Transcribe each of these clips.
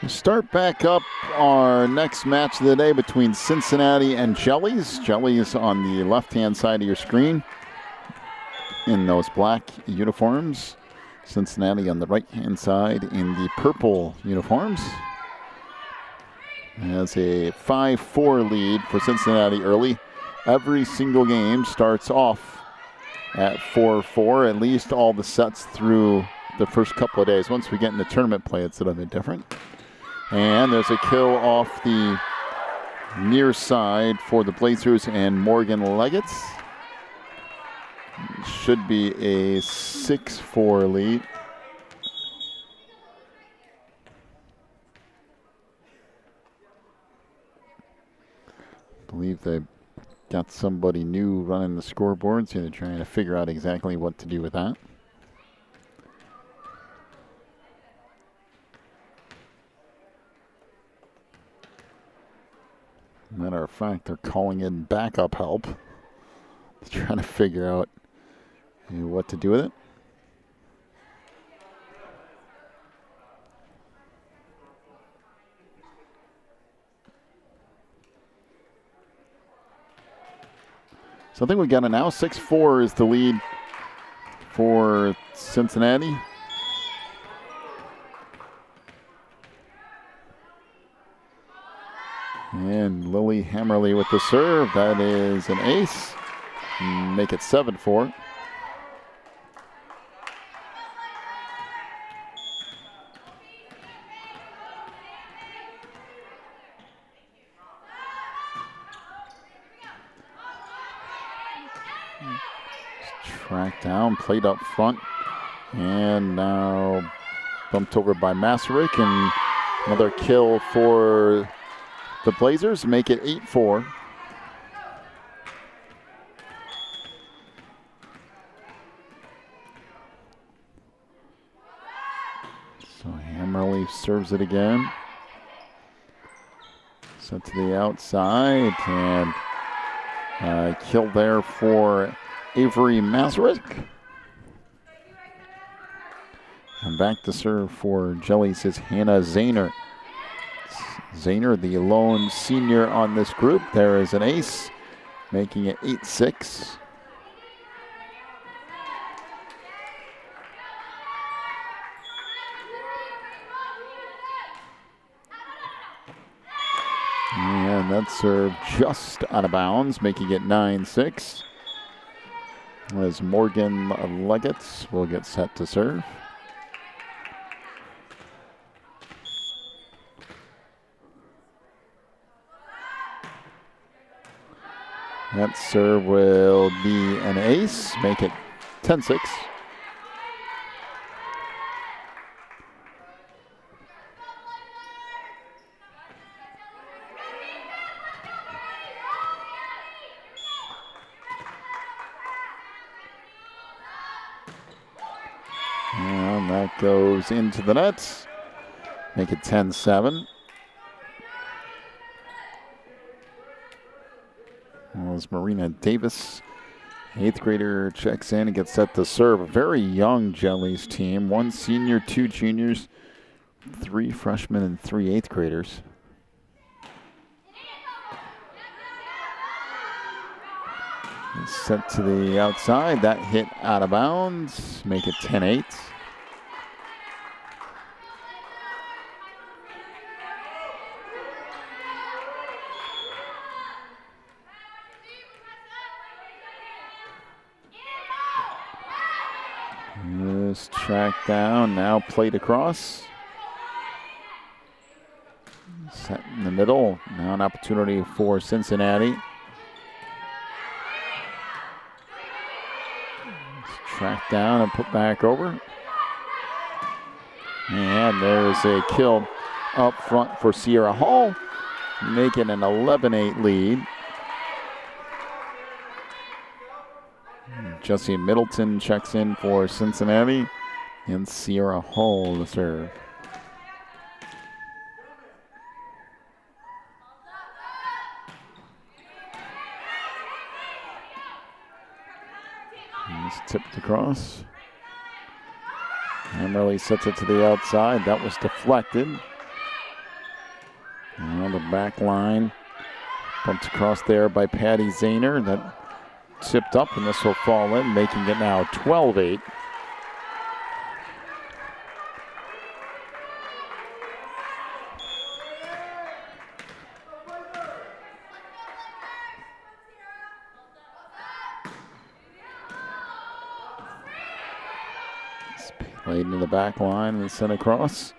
We start back up our next match of the day between Cincinnati and Jellies. Jellies on the left-hand side of your screen in those black uniforms. Cincinnati on the right-hand side in the purple uniforms. Has a 5-4 lead for Cincinnati early. Every single game starts off at 4-4, at least all the sets through the first couple of days. Once we get into tournament play, it's a little bit different. And there's a kill off the near side for the Blazers and Morgan Leggett's. Should be a 6-4 lead. I believe they got somebody new running the scoreboard, so they're trying to figure out exactly what to do with that. Matter of fact, they're calling in backup help. They're trying to figure out what to do with it. So I think we got it now. 6-4 is the lead for Cincinnati. And Lily Hammerly with the serve. That is an ace. Make it 7-4. Tracked down, played up front, and now bumped over by Masaryk, and another kill for the Blazers, make it 8-4. So Hammerly serves it again. Set to the outside, and kill there for Avery Masaryk. And back to serve for Jellies is Hannah Zahner. Zahner, the lone senior on this group. There is an ace, making it 8-6. And that serve just out of bounds, making it 9-6. As Morgan Leggett will get set to serve. That serve will be an ace, make it 10-6. And that goes into the net, make it 10-7. As Marina Davis, 8th grader, checks in and gets set to serve. A very young Jellies team. 1 senior, 2 juniors, 3 freshmen, and 3 8th graders. Set to the outside. That hit out of bounds. Make it 10-8. Just tracked down, now played across. Set in the middle, now an opportunity for Cincinnati. Tracked down and put back over. And there's a kill up front for Sierra Hall, making an 11-8 lead. Jesse Middleton checks in for Cincinnati, and Sierra Hall to serve. It's tipped across. Hammerly sets it to the outside. That was deflected. back line. Bumped across there by Patty Zahner. That tipped up, and this will fall in, making it now 12-8. Played into the back line and sent across.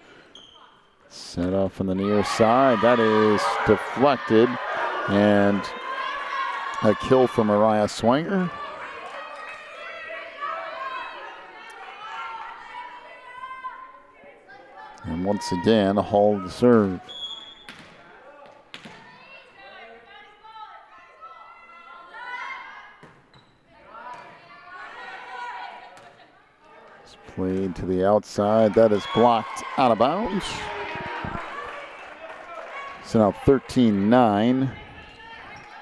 Set off on the near side. That is deflected. And a kill from Mariah Swanger. And once again, a Hall to serve. Played to the outside. That is blocked out of bounds. So now 13-9.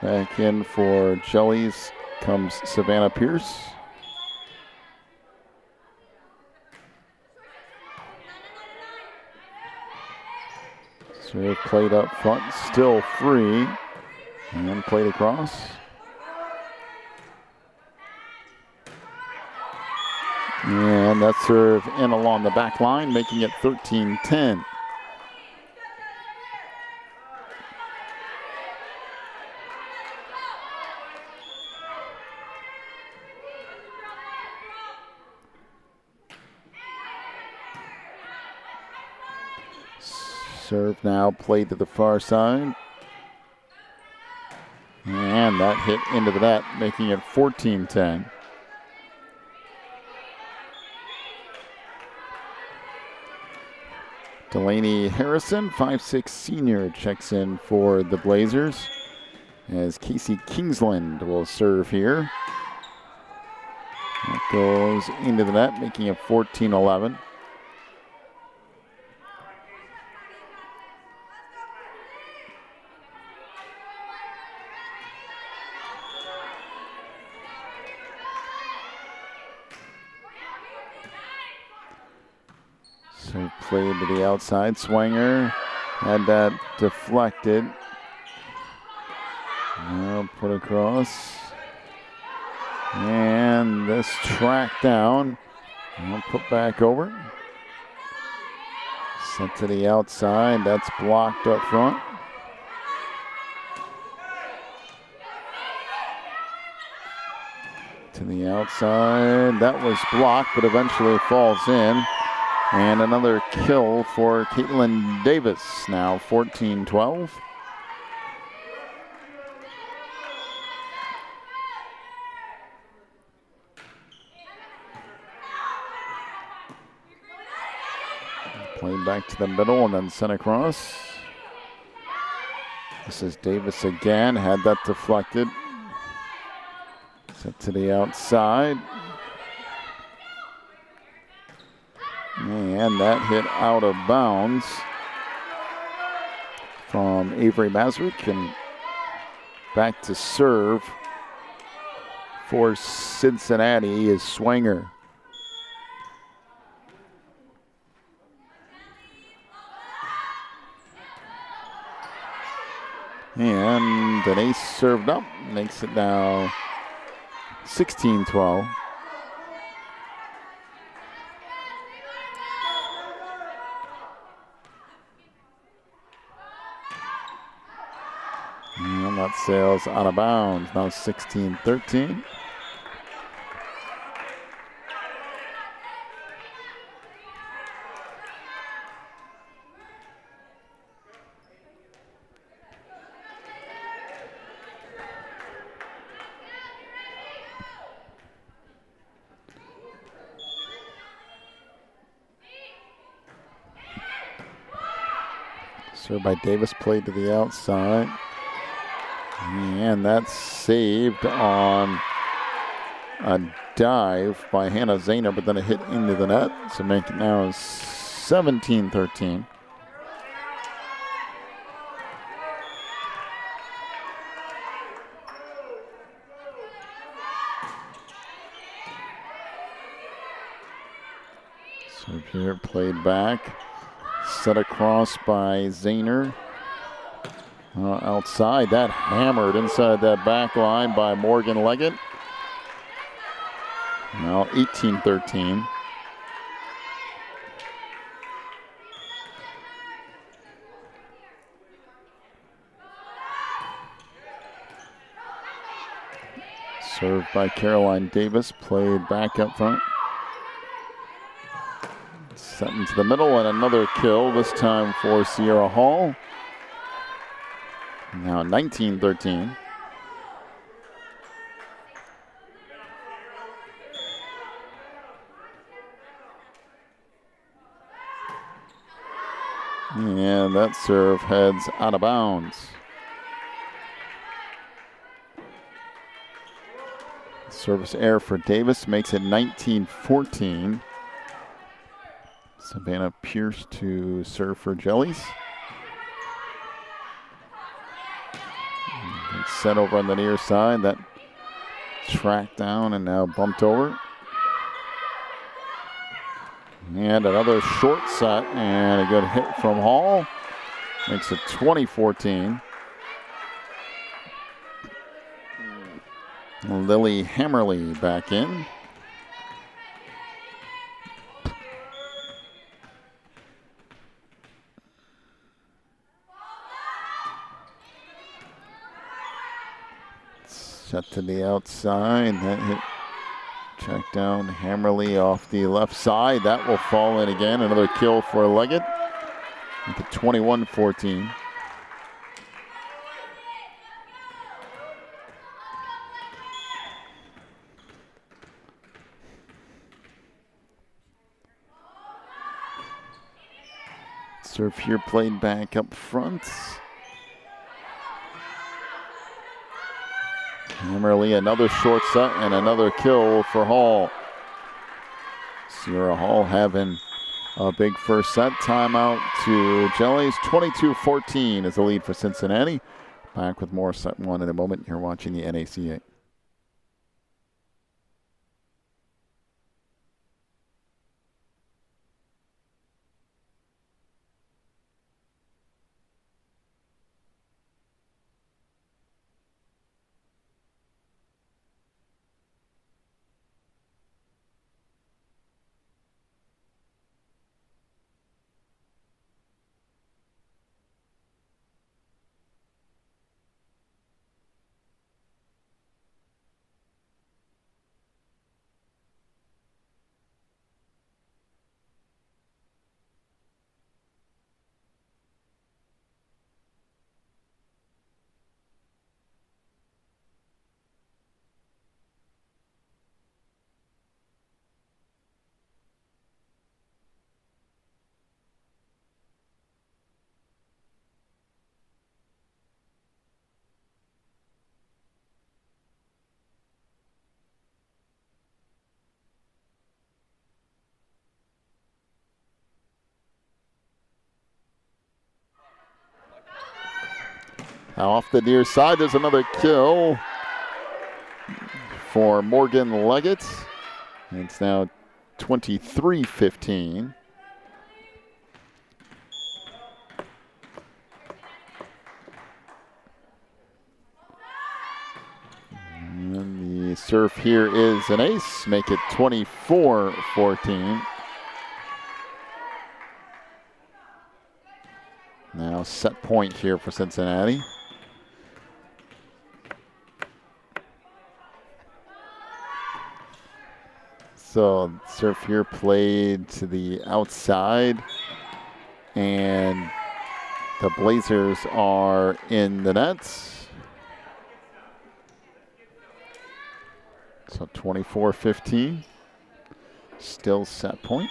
Back in for Jellies comes Savannah Pierce. Serve played up front, still free. And played across. And that serve in along the back line, making it 13-10. Serve now played to the far side. And that hit into the net, making it 14-10. Delaney Harrison, 5'6" senior, checks in for the Blazers as Casey Kingsland will serve here. That goes into the net, making it 14-11. So played to the outside. Swanger had that deflected. Now put across. And this track down. And put back over. Sent to the outside. That's blocked up front. To the outside. That was blocked, but eventually falls in. And another kill for Caitlin Davis, now 14-12. Played back to the middle and then sent across. This is Davis again, had that deflected. Set to the outside. And that hit out of bounds from Avery Masrick, and back to serve for Cincinnati is Swanger. And an ace served up, makes it now 16-12. And that sails out of bounds, now 16-13. Served by Davis, played to the outside. And that's saved on a dive by Hannah Zahner, but then a hit into the net. So make it now 17-13. So here played back. Set across by Zahner. Outside, that hammered inside that back line by Morgan Leggett. Now 18-13. Served by Caroline Davis, played back up front. Set into the middle and another kill, this time for Sierra Hall. Now 19-13. And that serve heads out of bounds. Service error for Davis makes it 19-14. Savannah Pierce to serve for Jellies. It's set over on the near side. That tracked down and now bumped over. And another short set and a good hit from Hall. Makes it 20-14. Lily Hammerly back in. Set to the outside. That hit. Check down Hammerly off the left side. That will fall in again. Another kill for Leggett. At the 21-14. Serve here played back up front. Hammerly, another short set and another kill for Hall. Sierra Hall having a big first set. Timeout to Jellies. 22-14 is the lead for Cincinnati. Back with more set one in a moment. You're watching the NACA. Now off the near side, there's another kill for Morgan Leggett. It's now 23-15. And the serve here is an ace, make it 24-14. Now set point here for Cincinnati. So serve here played to the outside, and the Blazers are in the nets. So 24-15, still set point.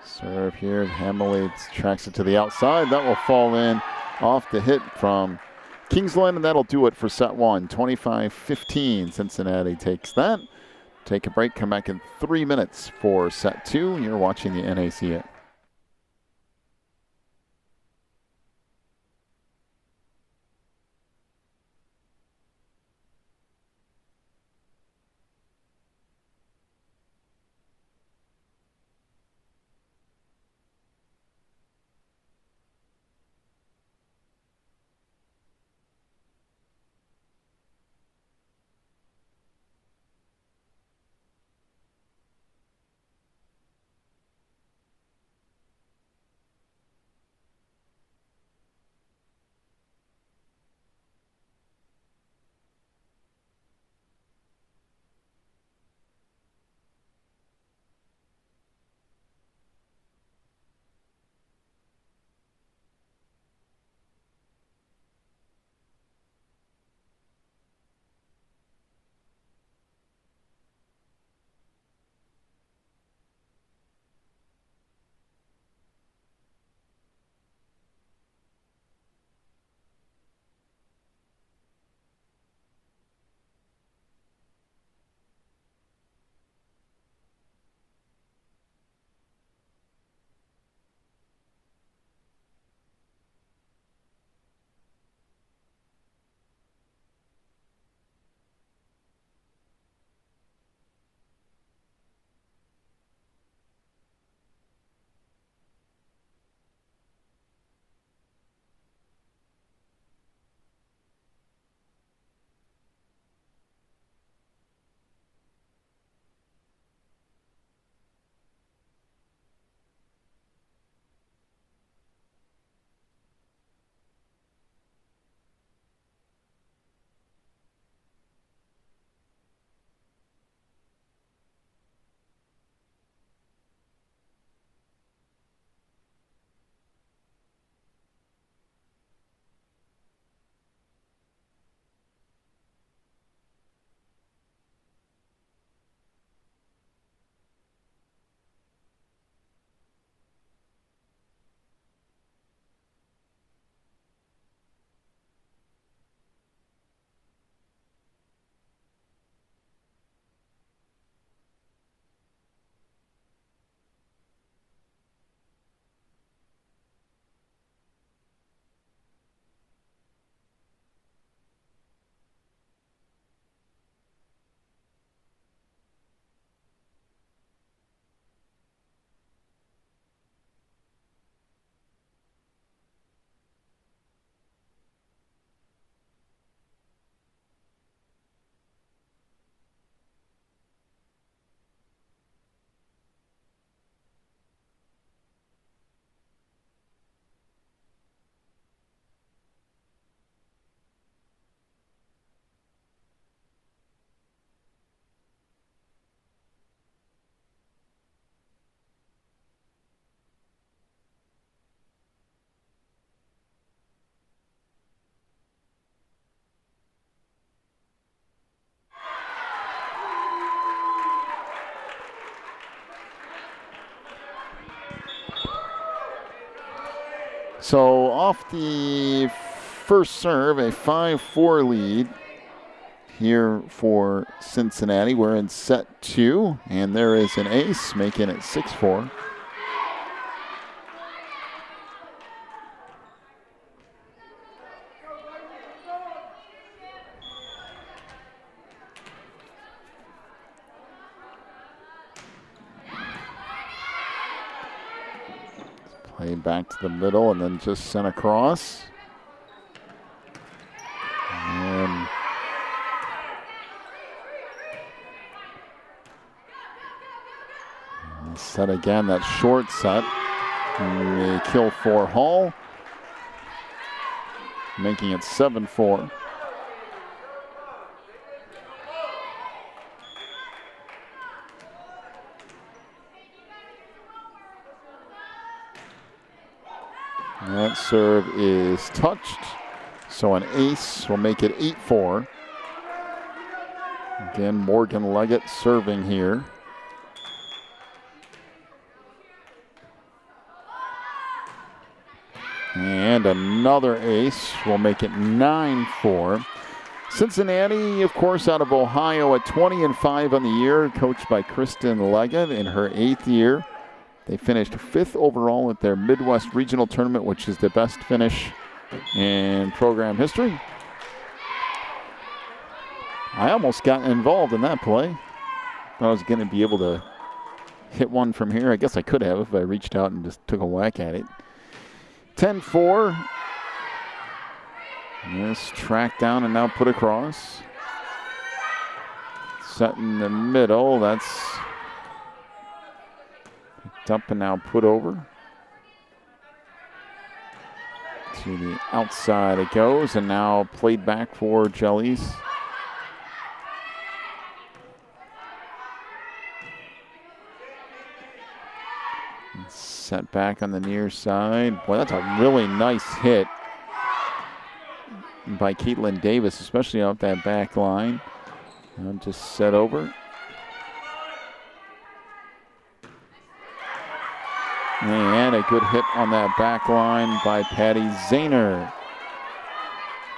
Serve here, Hammerly tracks it to the outside. That will fall in off the hit from Kingsland, and that'll do it for set one. 25-15, Cincinnati takes that. Take a break, come back in 3 minutes for set two. You're watching the NACA. So off the first serve, a 5-4 lead here for Cincinnati. We're in set 2, and there is an ace, making it 6-4. Play back to the middle and then just sent across. And set again, that short set. A kill for Hall, making it 7-4. That serve is touched, so an ace will make it 8-4. Again, Morgan Leggett serving here. And another ace will make it 9-4. Cincinnati, of course, out of Ohio at 20-5 on the year, coached by Kristen Leggett in her 8th year. They finished 5th overall at their Midwest Regional Tournament, which is the best finish in program history. I almost got involved in that play. Thought I was going to be able to hit one from here. I guess I could have if I reached out and just took a whack at it. 10-4. This tracked down and now put across. Set in the middle. That's picked up and now put over. To the outside it goes, and now played back for Jellies. Set back on the near side. Boy, that's a really nice hit by Caitlin Davis, especially off that back line. And just set over. And a good hit on that back line by Patty Zahner.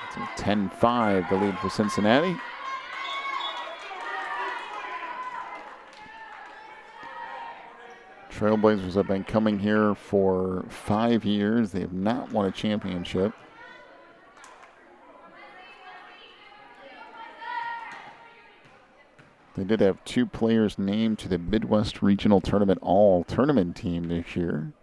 It's a 10-5, the lead for Cincinnati. Trailblazers have been coming here for 5 years. They have not won a championship. They did have 2 players named to the Midwest Regional Tournament All-Tournament team this year.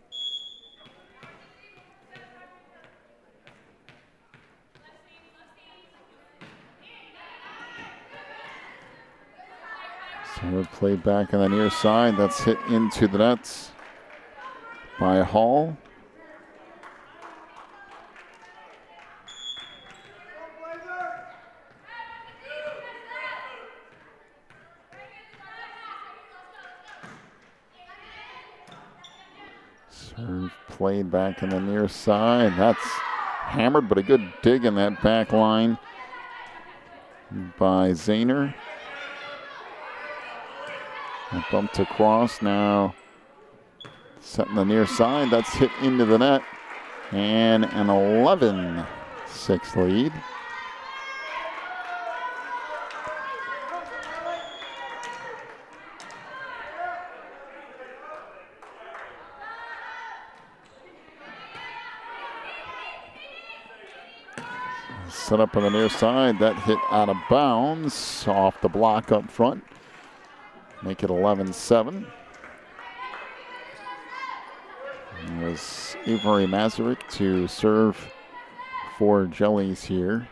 So played back on the near side. That's hit into the nets by Hall. Serve played back on the near side. That's hammered, but a good dig in that back line by Zahner. Bumped across, now setting the near side. That's hit into the net. And an 11-6 lead. Set up on the near side. That hit out of bounds off the block up front. Make it 11-7. It was Avery Masaryk to serve for Jellies here.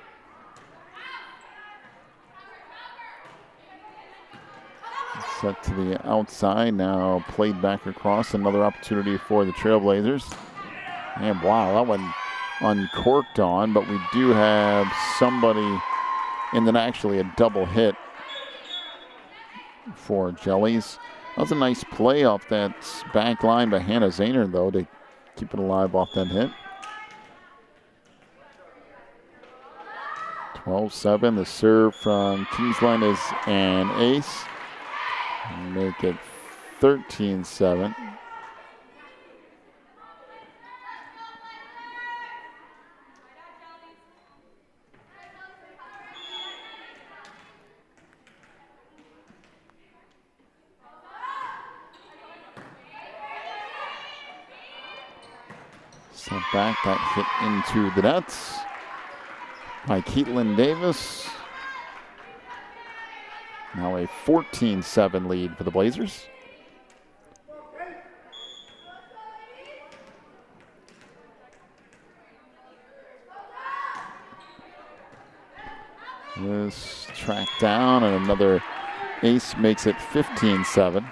Set to the outside, now played back across. Another opportunity for the Trailblazers. And wow, that one uncorked on, but we do have somebody in the actually a double hit for Jellies. That was a nice play off that back line by Hannah Zahner, though, to keep it alive off that hit. 12-7. The serve from Kingsland is an ace. Make it 13-7. Sent back, that hit into the nets by Caitlin Davis. Now a 14-7 lead for the Blazers. This tracked down, and another ace makes it 15-7.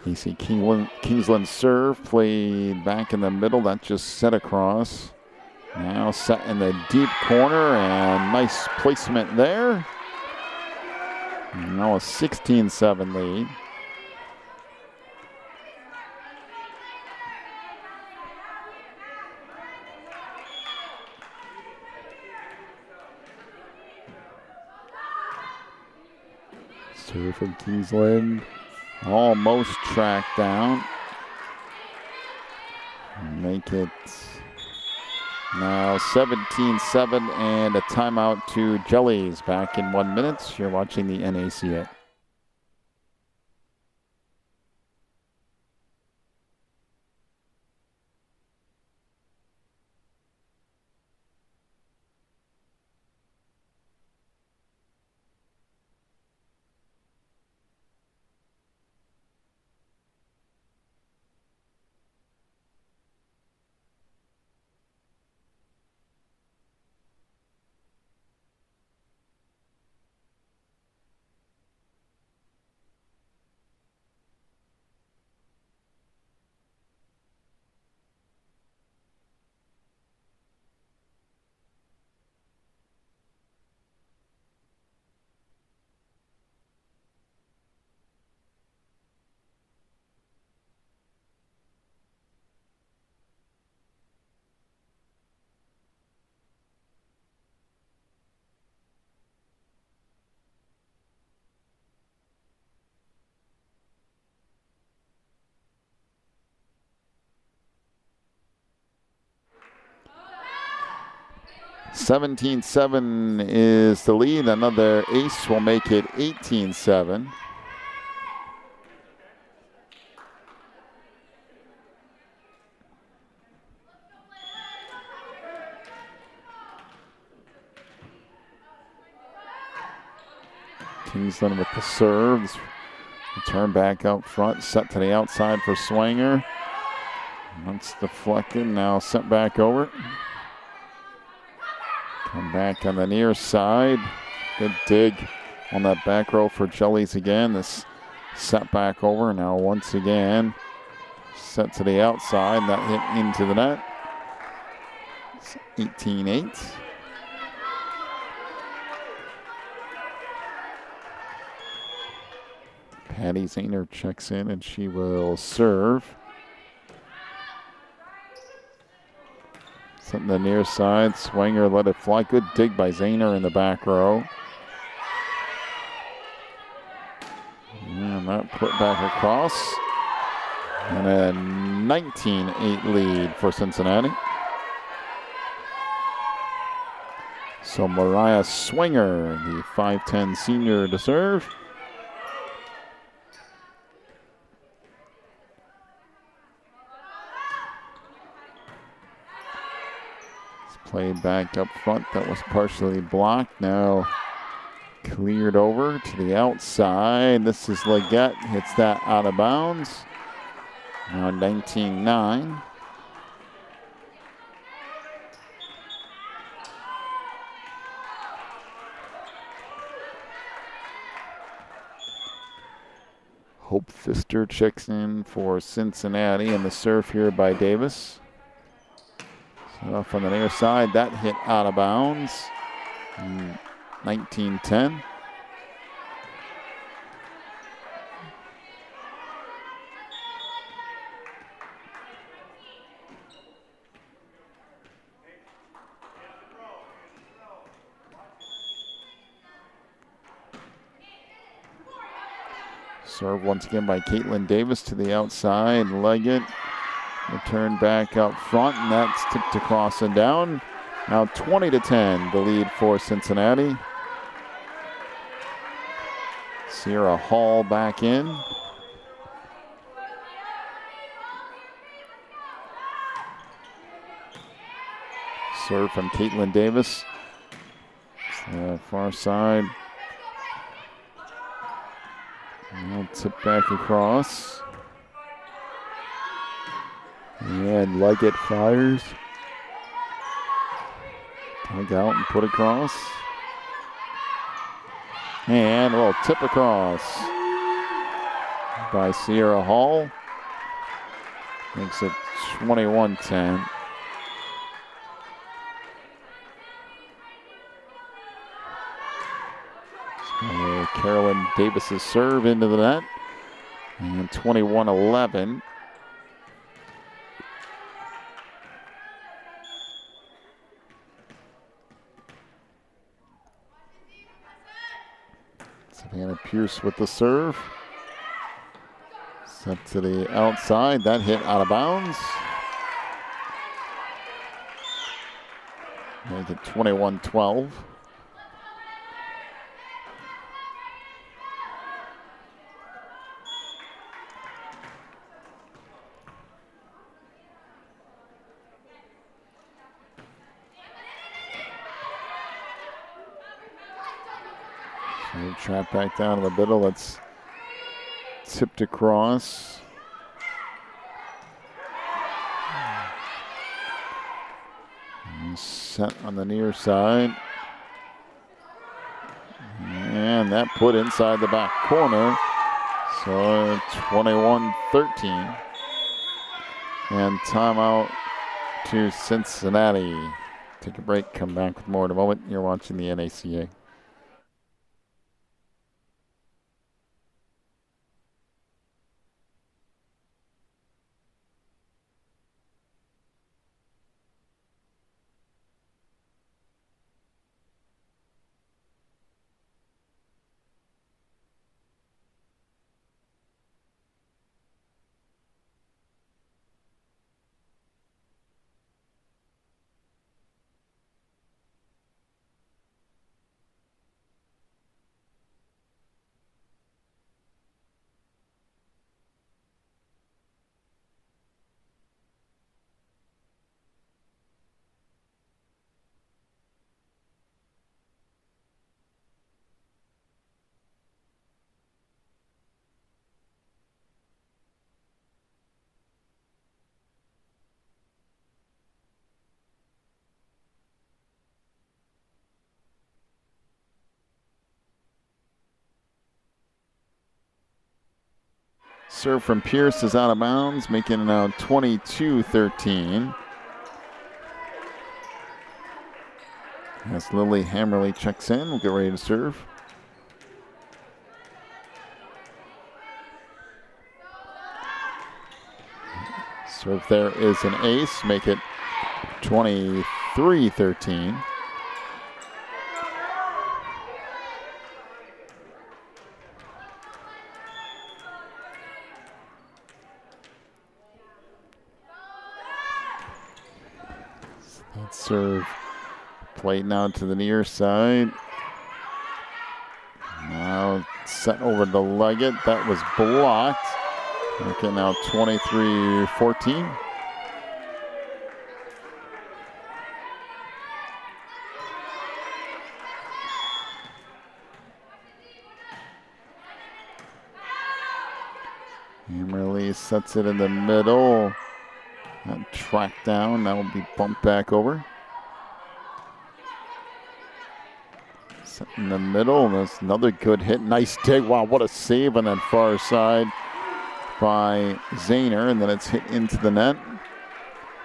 Casey Kingsland serve, played back in the middle, that just set across. Now set in the deep corner, and nice placement there. Now a 16-7 lead. Serve from Kingsland. Almost tracked down. Make it now 17-7 and a timeout to Jellies. Back in 1 minute. You're watching the NACA. $17-7 is the lead. Another ace will make it 18-7. Kingsland with the serves. Turn back up front, set to the outside for Swanger. Once deflected, now sent back over. Come back on the near side. Good dig on that back row for Jellies again. This set back over. Now once again, set to the outside. That hit into the net. It's 18-8. Patty Zahner checks in and she will serve. Set in the near side. Swanger let it fly. Good dig by Zahner in the back row. And that put back across. And a 19-8 lead for Cincinnati. So Mariah Swanger, the 5'10 senior, to serve. Played back up front. That was partially blocked. Now cleared over to the outside. This is Leggett. Hits that out of bounds. Now 19-9. Hope Pfister checks in for Cincinnati, and the serve here by Davis. Off on the near side, that hit out of bounds. 19-10. Serve once again by Caitlin Davis to the outside. Leggett. Return back up front, and that's tipped across and down. Now 20-10, the lead for Cincinnati. Sierra Hall back in. Serve from Caitlin Davis. Far side. Now tip back across. And Leggett fires. Tug out and put across. And a little tip across by Sierra Hall. Makes it 21-10. Carolyn Davis's serve into the net. And 21-11. Savannah Pierce with the serve. Set to the outside. That hit out of bounds. Make it 21-12. Trap back down in the middle. That's tipped across. Set on the near side. And that put inside the back corner. So 21-13. And timeout to Cincinnati. Take a break, come back with more in a moment. You're watching the NACA. Serve from Pierce is out of bounds, making it now 22-13. As Lily Hammerly checks in, we'll get ready to serve. Serve there is an ace, make it 23-13. Serve played now to the near side. Now set over to Leggett. That was blocked. Okay, now 23-14. Hammerly sets it in the middle. That track down, that will be bumped back over. Set in the middle, that's another good hit. Nice dig, wow, what a save on that far side by Zahner, and then it's hit into the net.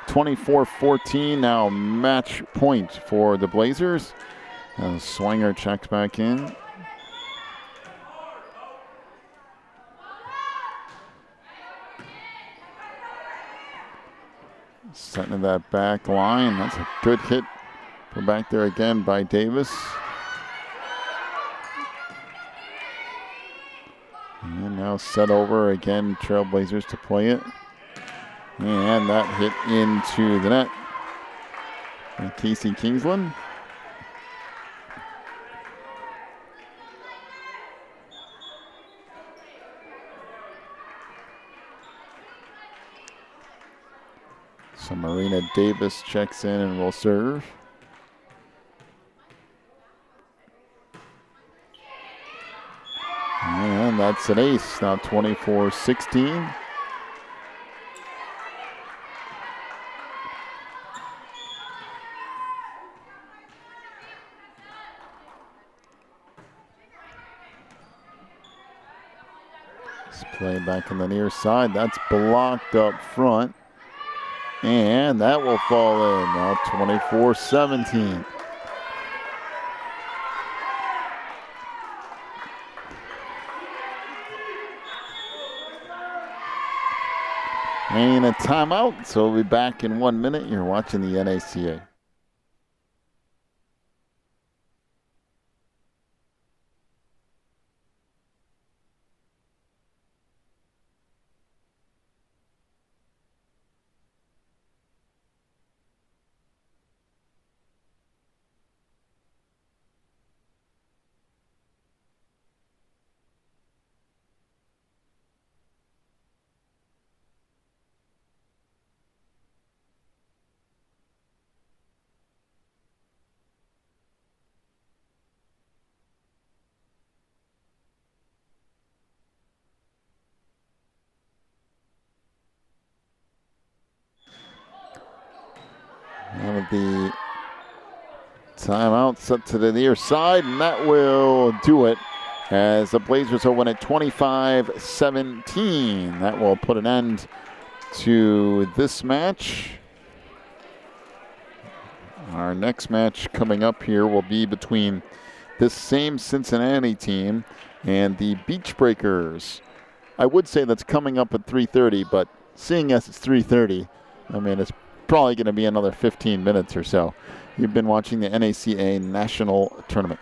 24-14, now match point for the Blazers. Swinger checks back in. Setting that back line. That's a good hit from back there again by Davis. And now set over again, Trailblazers to play it. And that hit into the net. And Casey Kingsland. So Marina Davis checks in and will serve. And that's an ace, now 24-16. This play back on the near side, that's blocked up front. And that will fall in, now 24-17. And a timeout, so we'll be back in 1 minute. You're watching the NACA. And the timeout set to the near side, and that will do it as the Blazers will win at 25-17. That will put an end to this match. Our next match coming up here will be between this same Cincinnati team and the Beach Breakers. I would say that's coming up at 3:30, but seeing as it's 3:30, I mean, it's probably going to be another 15 minutes or so. You've been watching the NACA National Tournament.